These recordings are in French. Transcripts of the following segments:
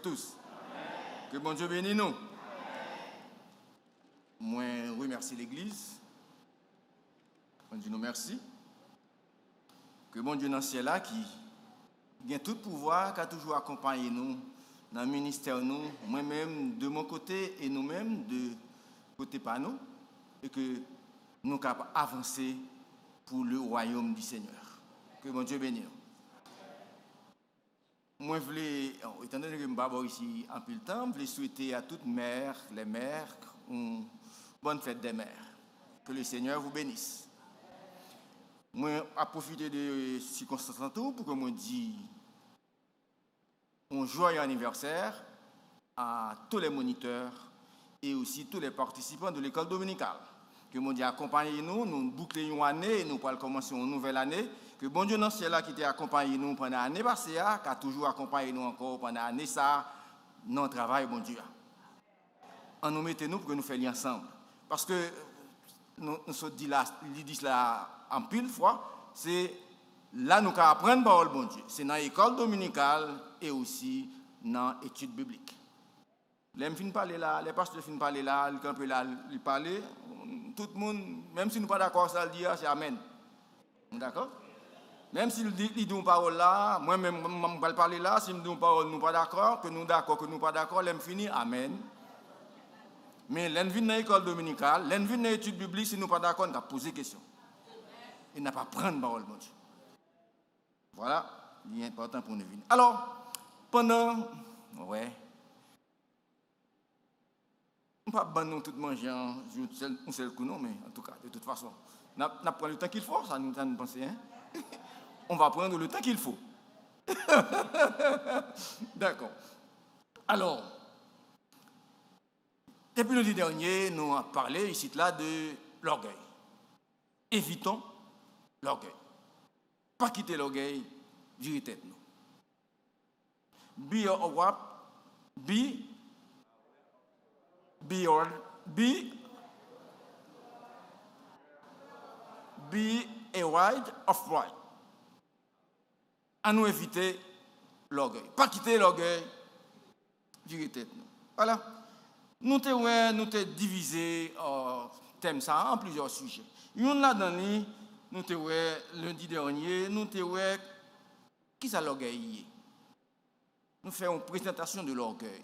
tous. Que bon Dieu bénisse nous. Moi, remercie l'Église. Bon Dieu nous merci. Que bon Dieu dans le ciel là qui a tout pouvoir, qui a toujours accompagné nous dans le ministère nous, moi-même de mon côté et nous-mêmes de côté par nous, et que nous capables avancer pour le royaume du Seigneur. Que bon Dieu bénisse. Moi, je voulais, étant donné que je suis ici en plus de temps, je voulais souhaiter à toutes les mères, une bonne fête des mères. Que le Seigneur vous bénisse. Moi, je profiter de circonstances pour que je dise un joyeux anniversaire à tous les moniteurs et aussi tous les participants de l'école dominicale. Que mon Dieu accompagne nous, nous bouclons une année et nous pourrons commencer une nouvelle année. Que bon Dieu dans ce ciel-là qui t'a accompagné nous pendant l'année passée, qui a toujours accompagné nous encore pendant l'année, ça, notre travail, bon Dieu. On nous mettez nous pour que nous fassions ensemble. Parce que nous dit là en pile fois, c'est là nous apprendre parole bon Dieu. C'est dans l'école dominicale et aussi dans l'étude biblique. Les gens parler là, les pasteurs finissent parler là, les campés là, ils parlent. Tout le monde, même si nous ne sommes pas d'accord, ça le dit, c'est Amen. D'accord? Même si nous disons une parole là, moi-même, je vais parler là, si nous disons une parole, nous ne sommes pas d'accord, que nous sommes d'accord, que nous ne sommes pas d'accord, les gens finissent Amen. Mais les gens viennent dans l'école dominicale, les gens viennent dans l'étude biblique, si nous ne sommes pas d'accord, nous avons posé des questions. Et nous n'avons pas prendre parole, mon Dieu. Voilà, il est important pour nous venir. Alors, pendant, ouais. On ne peut pas nous tout manger un seul coup, non, mais en tout cas, de toute façon, on prend le temps qu'il faut, ça nous pense, hein? On va prendre le temps qu'il faut. D'accord. Alors, depuis le dernier, nous avons parlé ici là de l'orgueil. Évitons l'orgueil. Pas quitter l'orgueil, virer tête nous. Be a wide of right. À nous éviter l'orgueil. Pas quitter l'orgueil, virer tête nous. Voilà. Nous t'ai divisé thème ça en plusieurs sujets. Une là-dedans, nous t'ai lundi dernier, nous t'ai qui ça l'orgueil. Nous faisons une présentation de l'orgueil.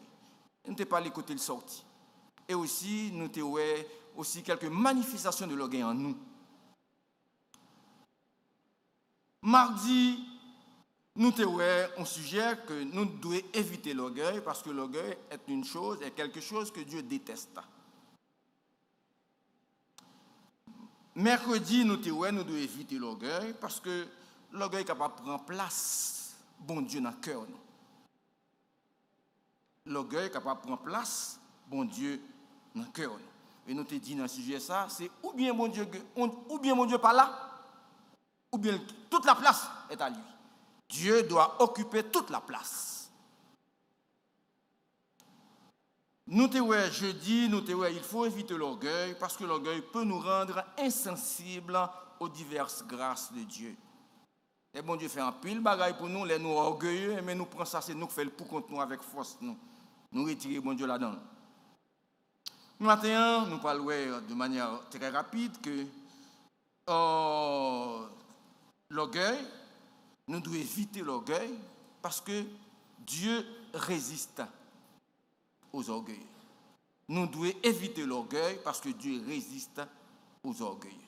Nous t'ai parlé côté le sorti. Et aussi, nous t'ai aussi quelques manifestations de l'orgueil en nous. Mardi, nous avons un sujet que nous devons éviter l'orgueil parce que l'orgueil est une chose, est quelque chose que Dieu déteste. Mercredi, nous devons éviter l'orgueil parce que l'orgueil est capable de prendre place, bon Dieu, dans le cœur. L'orgueil est capable de prendre place, bon Dieu, dans le cœur. Et nous te dit dans ce sujet ça, c'est ou bien mon Dieu pas là, ou bien toute la place est à lui. Dieu doit occuper toute la place. Nous te jeudi, il faut éviter l'orgueil parce que l'orgueil peut nous rendre insensibles aux diverses grâces de Dieu. Et bon Dieu fait un pile bagaille pour nous, les nous orgueilleux, mais nous prenons ça, c'est nous qui faisons le pour contre nous avec force. Nous retirons bon Dieu là-dedans. Maintenant, nous parlons de manière très rapide que l'orgueil, nous devons éviter l'orgueil parce que Dieu résiste aux orgueils. Nous devons éviter l'orgueil parce que Dieu résiste aux orgueils.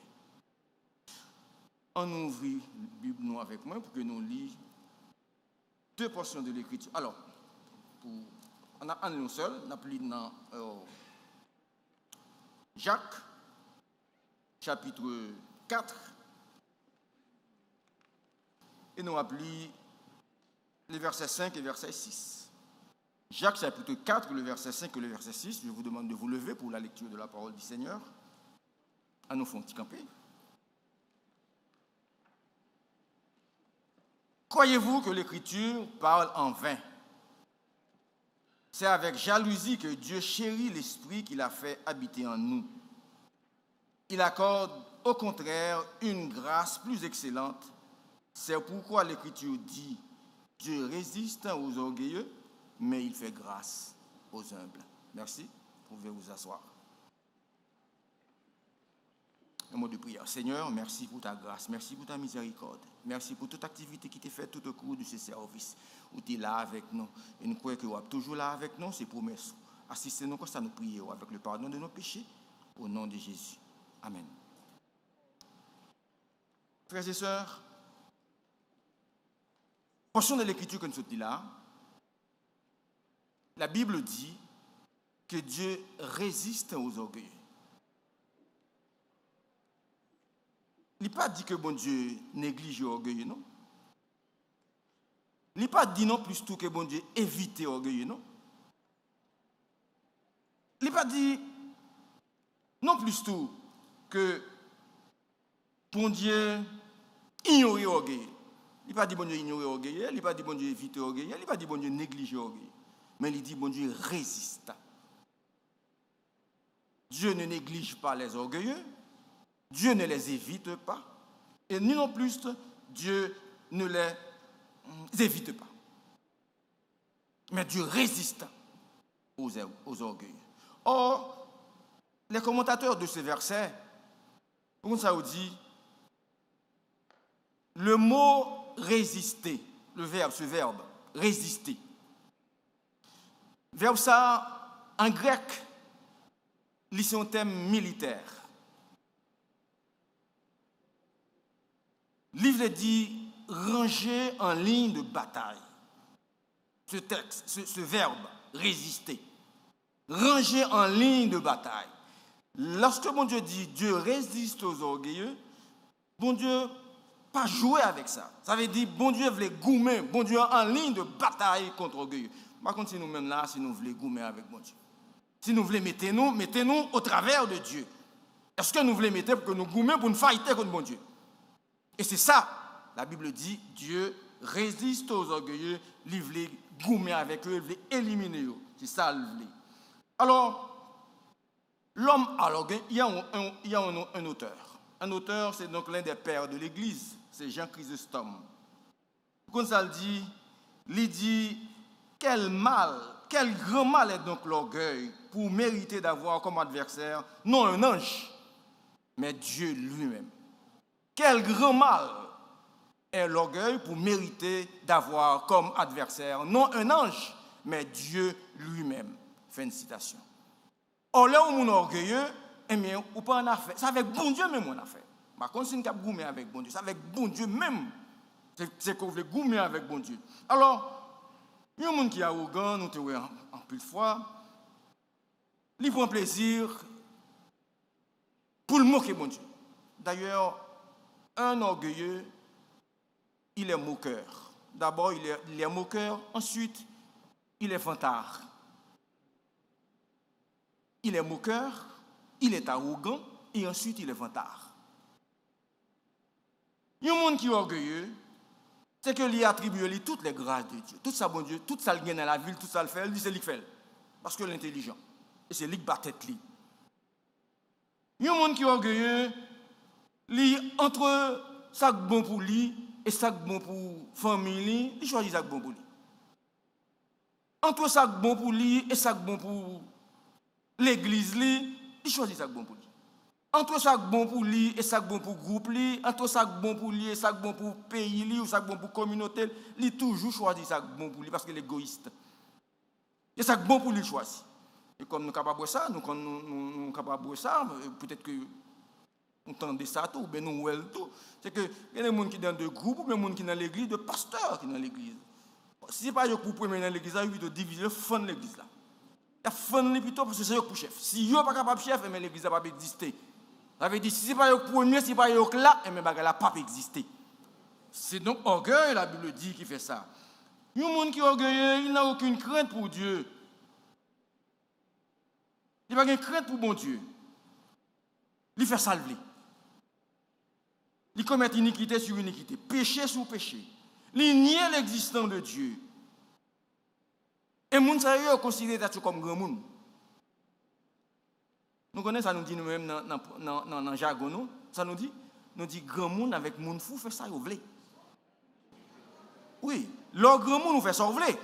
On ouvre la Bible nous avec moi pour que nous lisions deux portions de l'Écriture. Alors, on a un seul, on a pris dans Jacques, chapitre 4. Et nous appelons les versets 5 et verset 6. Jacques chapitre 4, le verset 5 et le verset 6. Je vous demande de vous lever pour la lecture de la parole du Seigneur. À nous faire un petit camper. Croyez-vous que l'Écriture parle en vain? C'est avec jalousie que Dieu chérit l'Esprit qu'il a fait habiter en nous. Il accorde au contraire une grâce plus excellente. C'est pourquoi l'Écriture dit « Dieu résiste aux orgueilleux, mais il fait grâce aux humbles. Merci. Vous pouvez vous asseoir. Un mot de prière. Seigneur, merci pour ta grâce, merci pour ta miséricorde, merci pour toute activité qui t'est faite tout au cours de ce service, où tu es là avec nous. Et nous croyons que tu es toujours là avec nous, c'est promesse. Assistez-nous comme ça, nous prions avec le pardon de nos péchés, au nom de Jésus. Amen. Frères et sœurs, portion de l'écriture que nous sommes là, la Bible dit que Dieu résiste aux orgueilleux. Il n'a pas dit que bon Dieu néglige l'orgueil, non? Il n'a pas dit non plus tout que bon Dieu évite l'orgueil, non? Il n'a pas dit non plus tout que bon Dieu ignore l'orgueil. Il n'a pas dit bon Dieu ignore l'orgueil, il n'a pas dit bon Dieu évite l'orgueil, il n'a pas dit bon Dieu néglige l'orgueil. Mais il dit bon Dieu résiste. Dieu ne néglige pas les orgueilleux. Dieu ne les évite pas, et ni non plus Dieu ne les évite pas. Mais Dieu résiste aux orgueils. Or, les commentateurs de ce verset, comme ça vous dit, le mot résister, ce verbe, résister, verbe ça, en grec, c'est un thème militaire. Le livre dit ranger en ligne de bataille. Ce texte, ce verbe, résister. Ranger en ligne de bataille. Lorsque mon Dieu dit Dieu résiste aux orgueilleux, bon Dieu pas jouer avec ça. Ça veut dire bon Dieu veut goumer, bon Dieu en ligne de bataille contre orgueilleux. Par contre, si nous-mêmes là, si nous voulons goumer avec bon Dieu, si nous voulons mettez-nous au travers de Dieu. Est-ce que nous voulons mettre pour que nous goumer pour nous fighter contre bon Dieu? Et c'est ça, la Bible dit, Dieu résiste aux orgueilleux, il veut goumer avec eux, il veut éliminer eux. C'est ça, il veut. Alors, l'homme à l'orgueil, il y a un auteur. Un auteur, c'est donc l'un des pères de l'Église, c'est Jean Chrysostome. Comme ça, il dit, quel grand mal est donc l'orgueil pour mériter d'avoir comme adversaire, non un ange, mais Dieu lui-même. Quel grand mal est l'orgueil pour mériter d'avoir comme adversaire, non un ange, mais Dieu lui-même. Fin de citation. Or là où on est orgueilleux, eh bien, ou pas en affaire. C'est avec bon Dieu même on a fait. Par contre, si on a goûté avec bon Dieu, c'est avec bon Dieu même. C'est qu'on veut goûter avec bon Dieu. Alors, il y a un monde qui est arrogant, nous te voyons en plus de fois, il prend plaisir pour le moquer bon Dieu. D'ailleurs, un orgueilleux, il est moqueur. D'abord, il est moqueur, ensuite, il est vantard. Il est moqueur, il est arrogant, et ensuite, il est vantard. Il y a un monde qui est orgueilleux, c'est que lui attribue toutes les grâces de Dieu. Tout ça, bon Dieu, tout ça, il gagne dans la ville, tout ça, le fait, c'est lui qui fait. Parce que l'intelligent. Et c'est lui qui bat tête. Il y a un monde qui est orgueilleux, entre ça qui est bon pour lui et ça qui est bon pour la famille, il choisit ça qui est bon pour lui. Entre ça qui est bon pour lui et ça qui est bon pour l'église, il choisit ça qui est bon pour lui. Entre ça qui est bon pour lui et ça qui est bon pour le groupe, entre ça qui est bon pour lui et ça qui est bon pour le pays, ou ça qui est bon pour la communauté, il toujours choisit ça qui est bon pour lui parce qu'il est égoïste. Et ça qui est bon pour lui, il choisit. Et comme nous sommes capables de ça, nous sommes capables de ça, peut-être que nous entendons ça tout, ou bien nous voyons tout. C'est que il y a des gens qui sont dans deux groupes, ou bien des gens qui sont dans l'église, des pasteurs qui sont dans l'église. Si ce n'est pas eux pour premier dans l'église, ils vont diviser, fond de l'église. Il y a fond plutôt parce que c'est eux pour chef. Si ils ne sont pas capables de chef, l'église n'a pas existé. Ça veut dire si ce n'est pas eux premier, si ce n'est pas eux là, elle n'a pas existé. C'est donc orgueil, la Bible dit, qui fait ça. Il y a des gens qui sont orgueilleux, ils n'ont aucune crainte pour Dieu. Il n'y a pas de crainte pour bon Dieu. Il fait salver. Il commet iniquité sur iniquité, péché sur péché. Il nie l'existence de Dieu. Et les gens considèrent ça comme grand monde. Nous connaissons ça, nous dit nous-mêmes dans le jargon. Ça nous dit grand monde avec monde fou fait ça, vous voulez. Oui, le grand monde nous fait ça, vous voulez.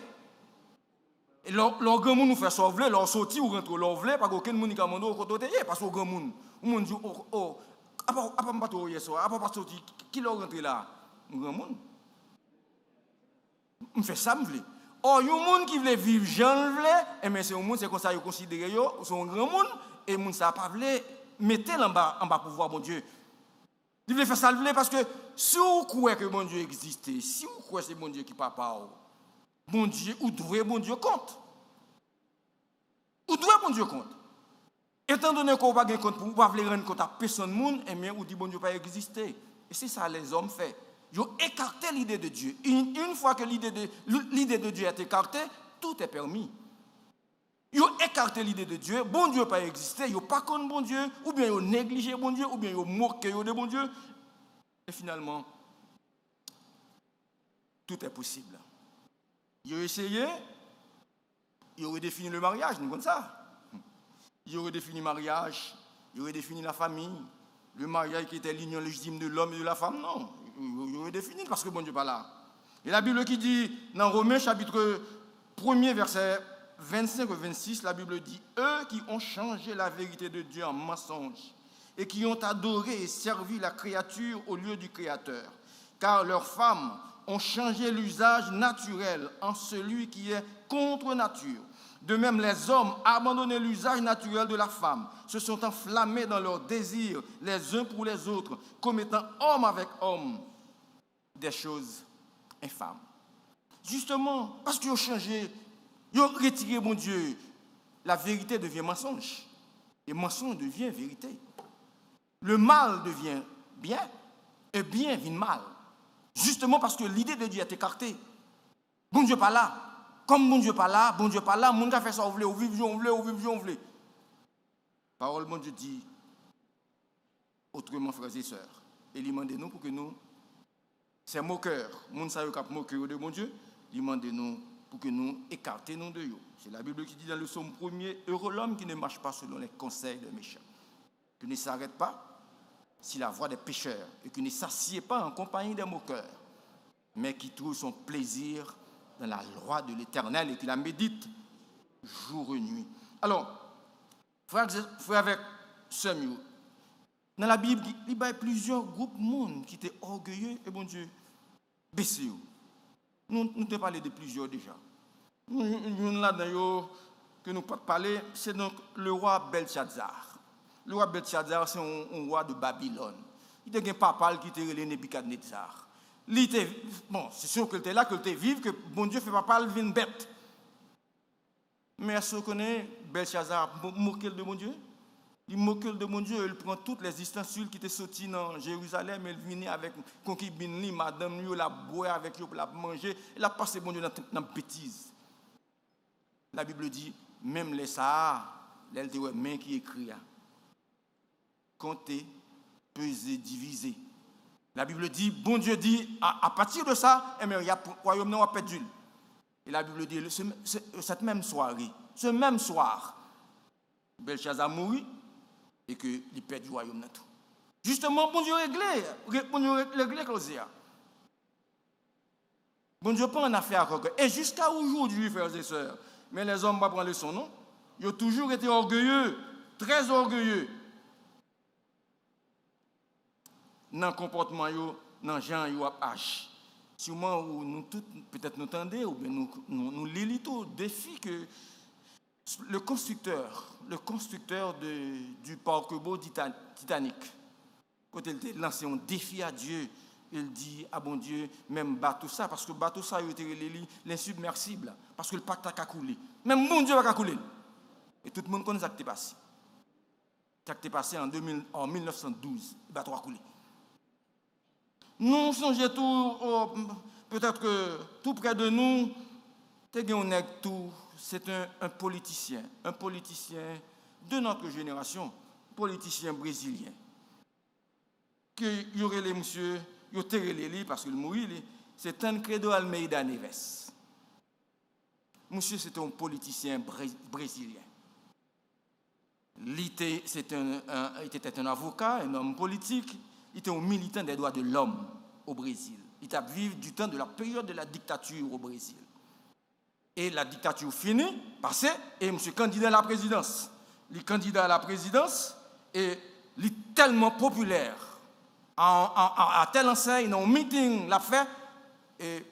Et leur grand monde nous fait sauver, leur sortir ou rentrer leur vle, parce qu'aucun monde n'a demandé au côté, parce qu'au grand monde, on dit, oh, à part pas tout hier soir, à part pas sortir, qui leur rentre là? Un grand monde. On fait ça, me vle. Or, il y a un monde qui veut vivre, j'en vle, et mais c'est un monde, c'est comme ça, ils considèrent, c'est un grand monde, et le monde, ça n'a pas vle, mettez-le en bas pour voir mon Dieu. Il veut faire ça, parce que si vous croyez que mon Dieu existe, si vous croyez que c'est mon Dieu qui papa, bon Dieu, ou doit bon Dieu compte. Ou doit bon Dieu compte. Étant donné qu'on n'a pas de compte pour ne pas rendre compte à personne, et bien, ou dit bon Dieu pas exister. Et c'est ça les hommes font. Ils ont écarté l'idée de Dieu. Une fois que l'idée de Dieu est écartée, tout est permis. Ils ont écarté l'idée de Dieu, bon Dieu pas existé, ils n'ont pas connu bon Dieu, ou bien ils ont négligé bon Dieu, ou bien ils ont moqué de bon Dieu. Et finalement, tout est possible. Ils ont essayé, ils ont redéfini le mariage, nous comme ça. Ils ont redéfini le mariage, ils ont redéfini la famille. Le mariage qui était l'union légitime de l'homme et de la femme, non. Ils ont redéfini parce que bon Dieu n'est pas là. Et la Bible qui dit, dans Romains chapitre 1er, verset 25 et 26, la Bible dit, eux qui ont changé la vérité de Dieu en mensonge et qui ont adoré et servi la créature au lieu du Créateur, car leurs femmes ont changé l'usage naturel en celui qui est contre nature. De même, les hommes, abandonné l'usage naturel de la femme, se sont enflammés dans leurs désirs les uns pour les autres, commettant homme avec homme des choses infâmes. Justement, parce qu'ils ont changé, ils ont retiré mon Dieu, la vérité devient mensonge. Et mensonge devient vérité. Le mal devient bien, et bien devient mal. Justement parce que l'idée de Dieu est écartée. Bon Dieu pas là. Comme bon Dieu pas là, mon Dieu a fait ça, on vive, on veut. Parole bon Dieu dit, autrement frères et sœurs, et il demande nous pour que nous, c'est moqueur, mon Dieu qui moqueur de mon Dieu, il demande nous pour que nous écartions de eux. C'est la Bible qui dit dans le psaume 1er, heureux l'homme qui ne marche pas selon les conseils des méchants, qui ne s'arrête pas si la voie des pécheurs, et qui ne s'assied pas en compagnie des moqueurs, mais qui trouve son plaisir dans la loi de l'Éternel et qui la médite jour et nuit. Alors, frère avec Samuel, dans la Bible, il y a plusieurs groupes de monde qui étaient orgueilleux et bon Dieu, baissés. Nous avons parlé de plusieurs déjà. Nous là-dedans que nous parler, c'est donc le roi Belshazzar. Le roi Belshazzar, c'est un roi de Babylone. Il était un papa qui était relé Nebuchadnezzar. Bon, c'est sûr qu'il était là, qu'il était vivre, que bon Dieu ne fait pas le vin bête. Mais est-ce qu'on connaît Belshazzar moqué de mon Dieu? Il moque de mon Dieu, il prend toutes les ustensiles qui étaient sortis dans Jérusalem, il vient avec concubine, madame, il la boit avec lui pour la manger, il a passé mon Dieu dans la bêtise. La Bible dit, même les Sahara, les mains qui écrit, compter, peser, diviser. La Bible dit, bon Dieu dit, à partir de ça, il y a un royaume non perdu. Et la Bible dit, cette même soirée, ce même soir, Belshazzar mourit et qu'il perd du royaume dans tout. Justement, bon Dieu réglé Closia. Bon Dieu prend une affaire à côté. Et jusqu'à aujourd'hui, frères et sœurs, mais les hommes ne vont pas prendre son nom, ils ont toujours été orgueilleux, très orgueilleux. Dans le comportement, dans le genre, ils ont âge. Sûrement, nous tous, peut-être nous entendons, ou bien nous lisons tout défi que le constructeur du paquebot Titanic, quand il a lancé un défi à Dieu, il dit, ah bon Dieu, même bateau ça, parce que bateau ça, il était l'insubmersible, parce que le pacte a coulé. Même bon Dieu va couler. Et tout le monde connaît ce qui est passé. Ce qui est passé en 1912, le bateau a coulé. Nous songeons tout, peut-être que tout près de nous, c'est un politicien de notre génération, politicien brésilien. Que y aurait les monsieur, y aurait les lits parce qu'il mourit, c'est Tancredo Almeida Neves. Monsieur, c'était un politicien brésilien. Il était un avocat, un homme politique. Il était un militant des droits de l'homme au Brésil. Il a vécu du temps de la période de la dictature au Brésil. Et la dictature finie, passée, et monsieur candidat à la présidence. Il est candidat à la présidence et il est tellement populaire. À tel enseigne, dans un meeting, l'a fait, et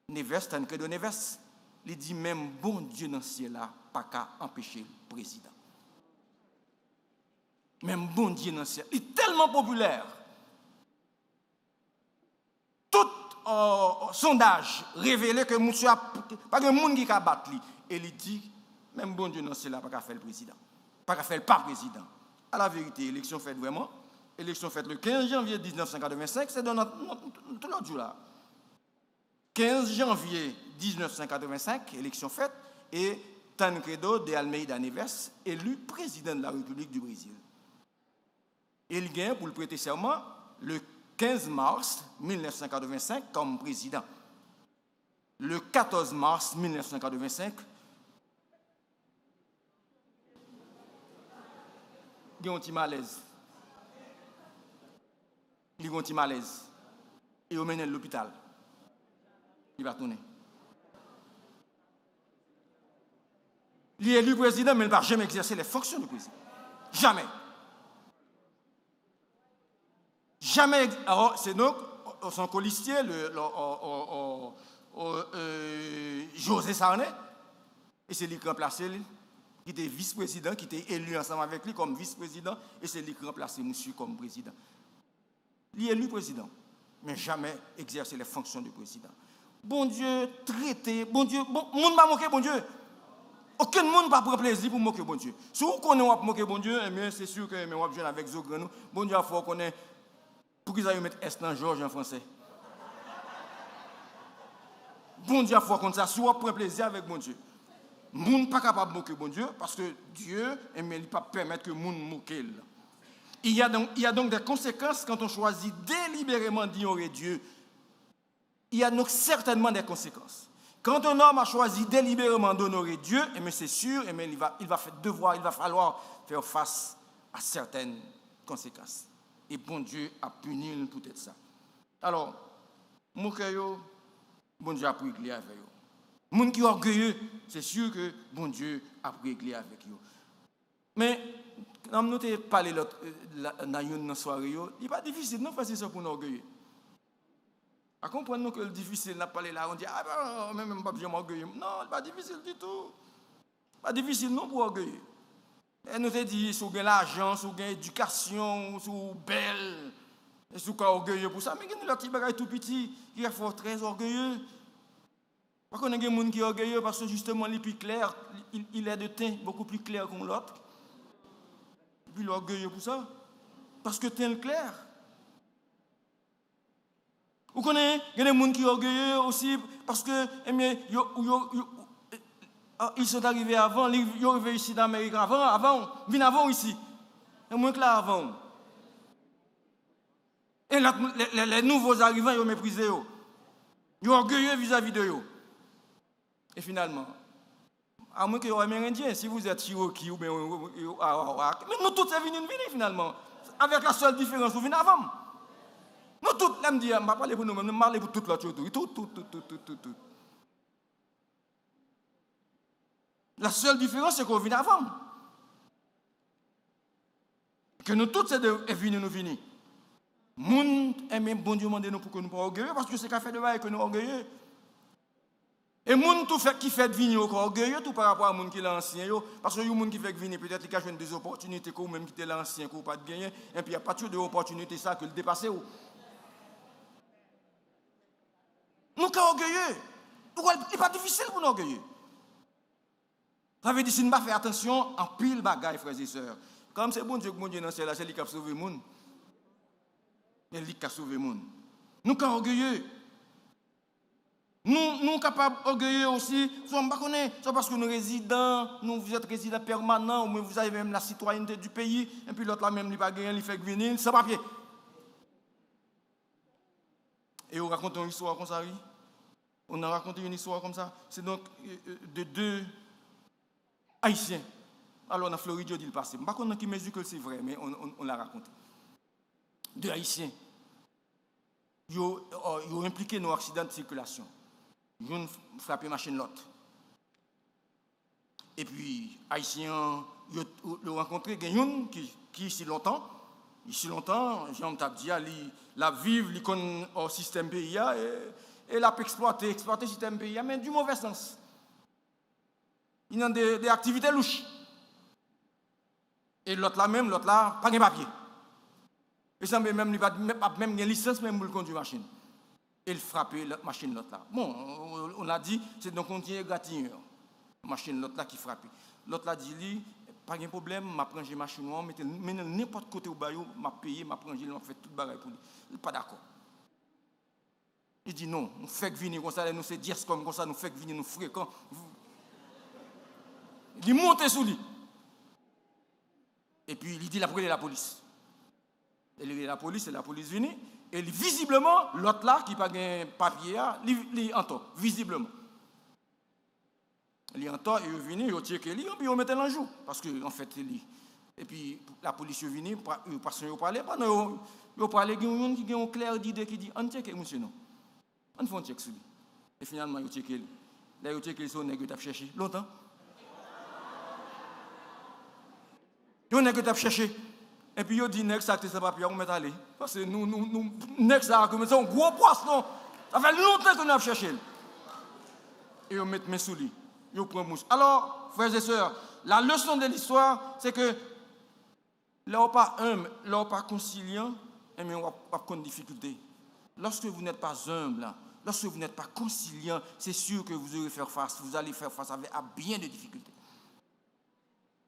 Neves, tant que de Neves, il dit même bon Dieu dans ce ciel-là, pas qu'à empêcher le président. Même bon Dieu dans ce ciel. Il est tellement populaire. Tout sondage révélé que monsieur a pas de monde qui a battu lui. Et il dit même bon Dieu dans ce ciel-là, pas qu'à faire le président. Pas qu'à faire le pas président. À la vérité, l'élection faite vraiment. Élection faite le 15 janvier 1985, c'est dans tout l'autre jour là. 15 janvier 1985, élection faite, et Tancredo de Almeida Neves, élu président de la République du Brésil. Il gagne pour le prêter serment le 15 mars 1985 comme président. Le 14 mars 1985, il y a un petit malaise. Il y a un petit malaise. Et il mène à l'hôpital. Il va tourner. Il est élu président, mais il ne va jamais exercer les fonctions du président. Jamais. Jamais. Alors, c'est donc son colistier, José Sarney, et c'est lui qui a remplacé lui, qui était vice-président, qui était élu ensemble avec lui comme vice-président, et c'est lui qui a remplacé monsieur comme président. Il est élu président, mais jamais exercer les fonctions du président. Bon Dieu, traité, bon Dieu, bon, monde va moquer bon Dieu. Aucun monde va prendre plaisir pour moquer bon Dieu. Si vous connaissez moquer bon Dieu, c'est sûr que on va jouer avec Zogrenou. Bon Dieu, il faut connaître. Pour qu'ils aillent mettre S dans Georges en français. Bon Dieu, il faut comme ça. Si vous prenez plaisir avec bon Dieu. Moun n'est pas capable de moquer bon Dieu parce que Dieu il ne peut pas permettre que moun moque. Il y a donc des conséquences quand on choisit délibérément d'ignorer Dieu. Il y a donc certainement des conséquences. Quand un homme a choisi délibérément d'honorer Dieu, c'est sûr, il va faire devoir, il va falloir faire face à certaines conséquences. Et bon Dieu a puni pour tout ça. Alors, mon cœur, bon Dieu a pris avec eux. Moun qui est orgueilleux, c'est sûr que bon Dieu a réglé avec eux. Mais, quand nous avons parlé dans une soirée, il n'est pas difficile de faire ça pour nous orgueilleux. À comprendre que c'est difficile de parler là, on dit, ah ben, même pas besoin d'orgueilleux. Non, ce n'est pas difficile du tout. Pas difficile non pour orgueilleux. Et nous avons dit, si vous avez l'argent, si vous avez l'éducation, si vous êtes belle, si vous êtes orgueilleux pour ça, mais il y a des petits bagages tout petits qui sont très orgueilleux. Par contre, il y a des gens qui sont orgueilleux parce que justement, il est plus clair, il est de teint beaucoup plus clair que l'autre. Et puis, il est orgueilleux pour ça. Parce que teint clair. Vous connaissez, il y a des gens qui sont orgueilleux aussi parce que, ils sont arrivés avant, ils sont arrivés ici d'Amérique avant, ils viennent avant ici. Et moins que là avant. Et les nouveaux arrivants, ils ont méprisé. Ils sont orgueilleux vis-à-vis de eux. Et finalement, à moins que vous soyez amérindien, si vous êtes Cherokee ou bien mais nous tous sommes venus finalement. Avec la seule différence, vous venez avant. Nous tous, là, je ne vais pas parler pour nous-mêmes, je vais parler pour toute l'autre. Tout. La seule différence, c'est qu'on vient avant. Que nous tous sommes venus nous venir. Moun aime bon Dieu demander nous pour que nous ne soyons pas orgueilleux, parce que c'est qu'à faire de bail que nous orgueilleux. Et moun tout fait qui fait venir orgueilleux tout par rapport à moun qui est l'ancien, parce que les moun qui fait venir peut-être qu'il a des opportunités que même qui était l'ancien qu'on pas de gagner, et puis il n'y a pas toujours d'opportunités ça que le dépasser. Nous sommes orgueilleux. Il n'est pas difficile pour nous orgueilleux. Ça veut dire si nous ne pas faire attention en pile bagaille, frères et sœurs. Comme c'est bon Dieu que mon Dieu dans ce là, c'est lui qui a sauvé le monde. C'est lui qui a sauvé le monde. Nous sommes orgueilleux. Nous sommes capables d'orgueilleux aussi, soit parce que nous résidents, vous êtes résidents permanents, ou vous avez même la citoyenneté du pays, et puis l'autre là même, il n'a pas gagné, il fait venir, sans papier. Et on raconte une histoire comme ça, oui. On a raconté une histoire comme ça. C'est donc de deux Haïtiens. Alors, en Floride, je dis le passé. Je ne sais pas qui mesure que c'est vrai, mais on l'a raconté. Deux Haïtiens. Ils ont impliqué dans un accident de circulation. Une frappé machine l'autre. Et puis, Haïtiens, ils ont rencontré quelqu'un qui ici longtemps, j'aime dit, la vivre, il connaît au système pays, et l'a exploité le système pays, mais du mauvais sens. Il y a des activités louches. Et l'autre là, pas de papier. Et ça même, il n'a pas même une licence même pour conduire la machine. Et il frappe la machine l'autre là. Bon, on a dit, c'est donc on tient égratignure. Machine l'autre là qui frappe. L'autre là dit, pas de problème, je prends la machine, mais n'importe côté où je m'a payé, je prends, je fais tout le bagage pour lui. Il n'est pas d'accord. Il dit non, nous faisons venir comme ça, nous c'est 10 comme ça, nous faisons venir, nous fréquents. Il monte sous lui. Et puis il dit, il a pris la police. Il est la police, et la police vient. Et visiblement, l'autre là, qui n'a pas de papier, il entend, visiblement. Il entend, et il vient, il check lui, et puis il met dans le jour. Parce qu'en fait, il. Et puis la police est venue, parce qu'ils parlaient, ils parlaient, il y a un qui a un clair d'idée qui dit, on check, monsieur, non. On fait un check sur lui. Et finalement, il check lui. Là, il check lui, c'est un nègre qui a cherché longtemps. Il y a un nègre qui a cherché. Et puis, il dit, next, ça, c'est papier, on met aller. Parce que nous, next, ça, c'est un gros poisson. Ça fait longtemps qu'on a cherché. Et on met mes sous lui. Il prend mouche. Alors, frères et sœurs, la leçon de l'histoire, c'est que là, on n'est pas humble, là, on n'est pas conciliant, mais on va avoir des difficultés. Lorsque vous n'êtes pas humble, lorsque vous n'êtes pas conciliant, c'est sûr que vous allez faire face à bien des difficultés.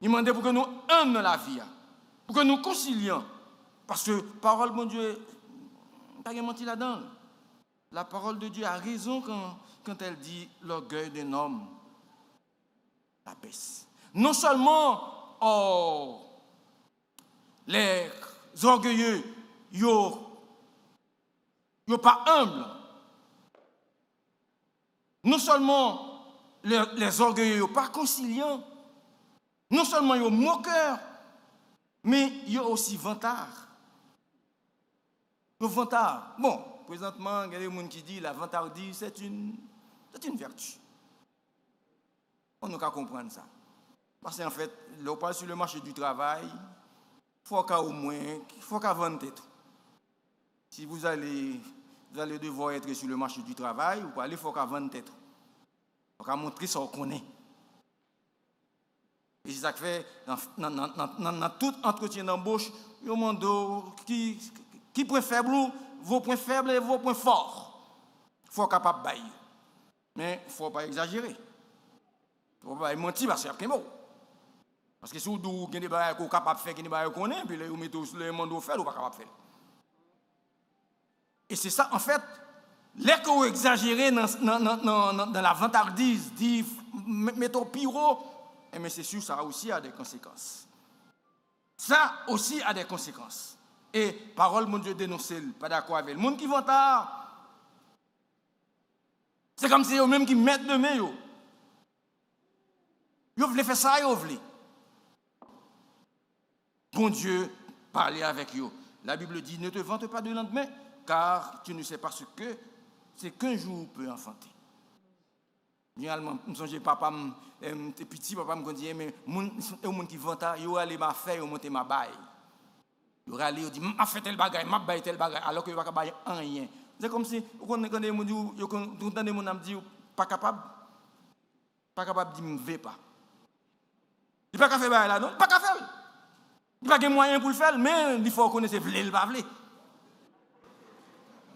Il m'a dit pour que nous humbles dans la vie, pour que nous concilions. Parce que parole, mon Dieu, pas de menti là-dedans. La parole de Dieu a raison quand elle dit l'orgueil d'un homme la baisse. Non seulement les orgueilleux, ils ne sont pas humbles. Non seulement les orgueilleux ne sont pas conciliants. Non seulement ils sont moqueurs, mais ils sont aussi vantards. Ils sont vantards. Bon, présentement, il y a des gens qui disent que la vantardise, c'est une vertu. On ne peut pas comprendre ça. Parce qu'en fait, là, on parle sur le marché du travail, il faut qu'au moins, il faut qu'à vendre tout. Si vous allez devoir être sur le marché du travail, il faut qu'à vendre tout. Il faut qu'à montrer ce qu'on connaît. Et c'est ça que fait, dans tout entretien d'embauche, il y a un monde qui point faible, vos points faibles et vos points forts. Il faut capable de bailler. Mais il ne faut pas exagérer. Il ne faut pas mentir parce qu'il y a des mots. Parce que si vous avez des choses qu'on est capable de faire, des choses qu'on connaît, puis vous mettez sur le monde au fait, vous n'êtes pas capable de faire. Et c'est ça, en fait, les que vous exagérez dans la vantardise, dit, mettez au pyro, mais c'est sûr, ça aussi a des conséquences. Ça aussi a des conséquences. Et parole, mon Dieu, dénoncer, pas d'accord avec le monde qui vantard. C'est comme si c'est eux-mêmes qui mettent de main. Ils veulent faire ça, ils veulent. Bon Dieu, parlez avec eux. La Bible dit, ne te vante pas de lendemain, car tu ne sais pas ce que c'est qu'un jour peut enfanter. Généralement, je me papa, petit, papa me dit, mais les gens qui vont ils aller ma faire, ils monter ma baille. Ils aller, ils disent, ma fait tel bagage, ma baille tel bagage, alors que ils ne vont pas rien. C'est comme si, quand les gens disent, pas capable de dire, je ne vais pas. Il ne peut pas faire ça là, non? Il ne peut pas faire. Il n'y a pas de moyen pour le faire, mais il faut connaître ce qu'il va faire.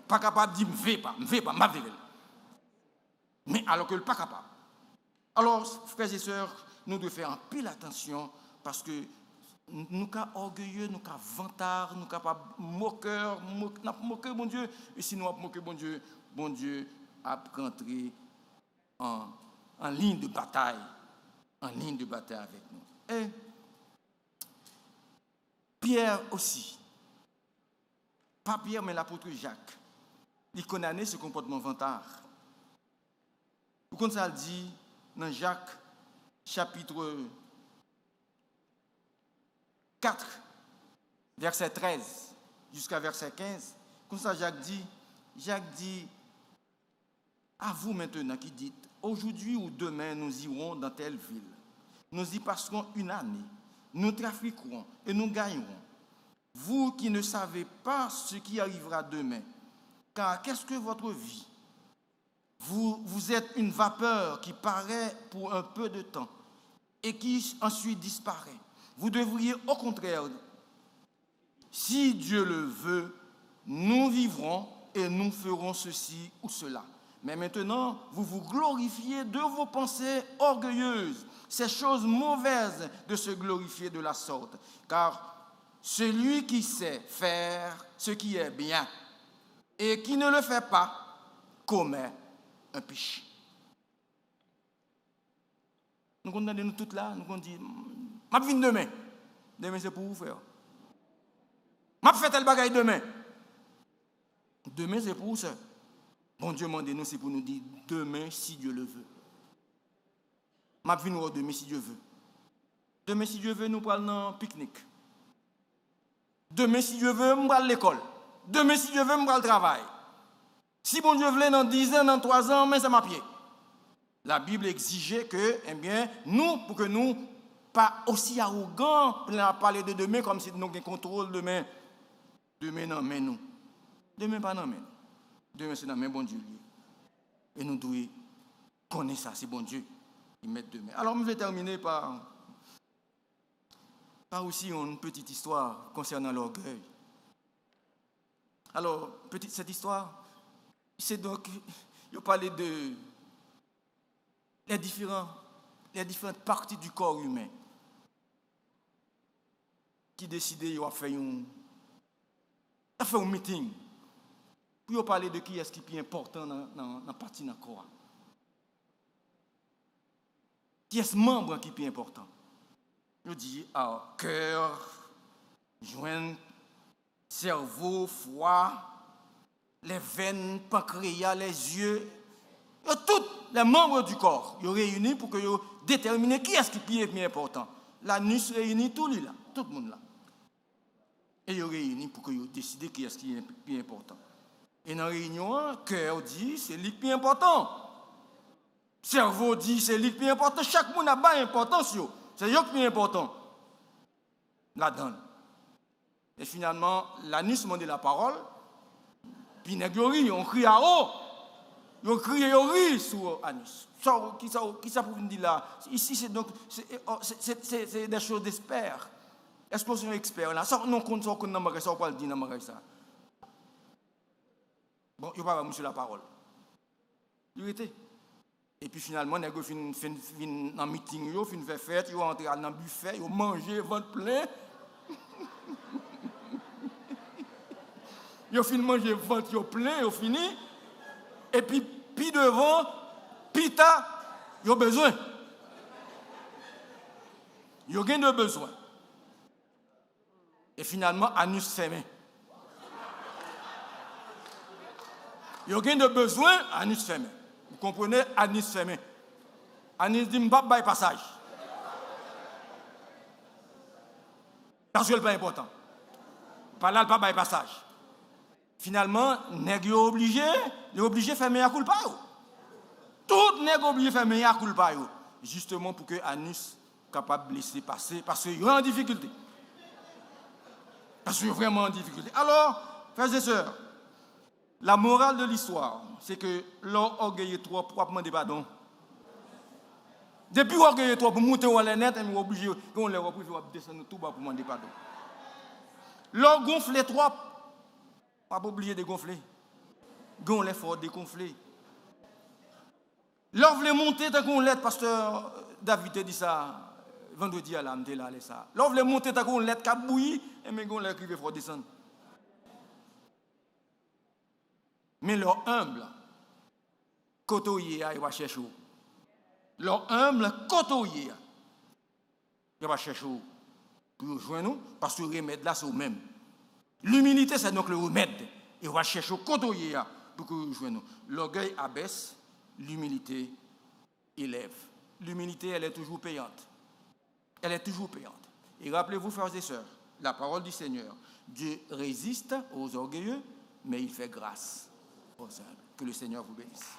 Pas capable de dire, je ne vais pas, je ne vais pas. Mais alors que le pas capable. Alors, frères et sœurs, nous devons faire un peu attention parce que nous sommes orgueilleux, nous sommes vantards, nous sommes moqueurs, moqueurs, bon Dieu. Et si nous avons moqué, bon Dieu a rentré en ligne de bataille, avec nous. Et Pierre aussi, pas Pierre, mais l'apôtre Jacques, il condamnait ce comportement vantard. Comme ça le dit dans Jacques, chapitre 4, verset 13 jusqu'à verset 15. Comme ça Jacques dit, À vous maintenant qui dites, aujourd'hui ou demain, nous irons dans telle ville. Nous y passerons une année. Nous trafiquerons et nous gagnerons. Vous qui ne savez pas ce qui arrivera demain, car qu'est-ce que votre vie? Vous êtes une vapeur qui paraît pour un peu de temps et qui ensuite disparaît. Vous devriez au contraire, si Dieu le veut, nous vivrons et nous ferons ceci ou cela. Mais maintenant, vous vous glorifiez de vos pensées orgueilleuses. C'est chose mauvaise de se glorifier de la sorte, car celui qui sait faire ce qui est bien et qui ne le fait pas commet un péché. Nous condamnons nous toutes là, nous disons, je vais venir demain. Demain, c'est pour vous faire. Je vais faire tel bagaille demain. Demain, c'est pour vous, ça. Bon Dieu m'a dit, nous, c'est pour nous dire demain, si Dieu le veut. Je vais venir demain, si Dieu veut. Demain, si Dieu veut, nous parlons dans pique-nique. Demain, si Dieu veut, nous parlons à l'école. Demain, si Dieu veut, nous parlons au travail. Si bon Dieu veut, dans 10 ans, dans 3 ans, mais c'est ma pied. La Bible exigeait que, eh bien, nous, pour que nous, pas aussi arrogants, pour parler de demain comme si nous avons contrôle demain. Demain, non, mais nous. Demain, pas non, mais nous. Demain, c'est dans main bon Dieu. Et nous devons connaître ça, c'est bon Dieu. Il met demain. Alors, je vais terminer par aussi une petite histoire concernant l'orgueil. Alors, cette histoire, c'est donc, il parlait de les différentes parties du corps humain qui décidaient de faire un meeting pour parler de qui est-ce qui est plus important dans la partie du corps. Qui est ce membre qui est plus important? Je dis, cœur, joint, cerveau, foie, les veines, pancréas, les yeux, tous les membres du corps, ils sont réunis pour que déterminer qui est-ce qui est plus important. L'anus réunit tout là, tout le monde là. Et ils sont réunis pour que décider qui est-ce qui est plus important. Et dans la réunion, cœur dit c'est lui qui est important. Cerveau dit c'est lui qui est important. Chaque monde a une importance. C'est lui qui est important. La donne. Et finalement, l'anus m'a dit la parole. Puis on crie à haut. Ils crient sur l'anus. Qui ça pour vous dire là? Ici, c'est des choses d'experts. Explosion expert là. Ça, non, compte ça, on ne peut pas le dire dans ça. Bon, il n'y a pas monsieur la parole. Il était. Et puis finalement, on a fait un meeting, on a fait une fête, on est entré dans le buffet, on a mangé, ventre plein. On a fini de manger, ventre plein, on a fini. Et puis devant, pita, il a besoin. Il a de besoin. Et finalement, anus fermé. Il y a de besoin, anus fermé. Vous comprenez, anus fermé. Anus dit, je ne vais pas passage. Parce que ce n'est pas important. Par là, il ne pas passage. Finalement, nèg est obligé de fermer à culpa. Tout nèg obligé de fermer à culpa. Justement pour que anus capable de laisser passer, parce qu'il est en difficulté. Parce qu'il est vraiment en difficulté. Alors, frères et sœurs, la morale de l'histoire, c'est que l'orgueil est trop pour demander pardon. Depuis l'orgueil est trop pour monter en l'air, on est obligé de descendre tout bas pour demander pardon. L'orgueil gonfle trop, pas obligé de gonfler. Gon l'effort de gonfler. L'orgueil monter tant qu'on l'aide, pasteur David a dit ça vendredi à l'âme, là, ça. L'orgueil monter tant qu'on l'aide, cap bouilli, et mais gon l'aide qui veut faut descendre. Mais leur humble, côtoyer, il va chercher. Leur humble, côtoyer, il va chercher pour rejoindre nous, parce que le remède là, c'est le même. L'humilité, c'est donc le remède. Il va chercher côtoyer pour que nous rejoignons nous. L'orgueil abaisse, l'humilité élève. L'humilité, elle est toujours payante. Elle est toujours payante. Et rappelez-vous, frères et sœurs, la parole du Seigneur. Dieu résiste aux orgueilleux, mais il fait grâce. Que le Seigneur vous bénisse.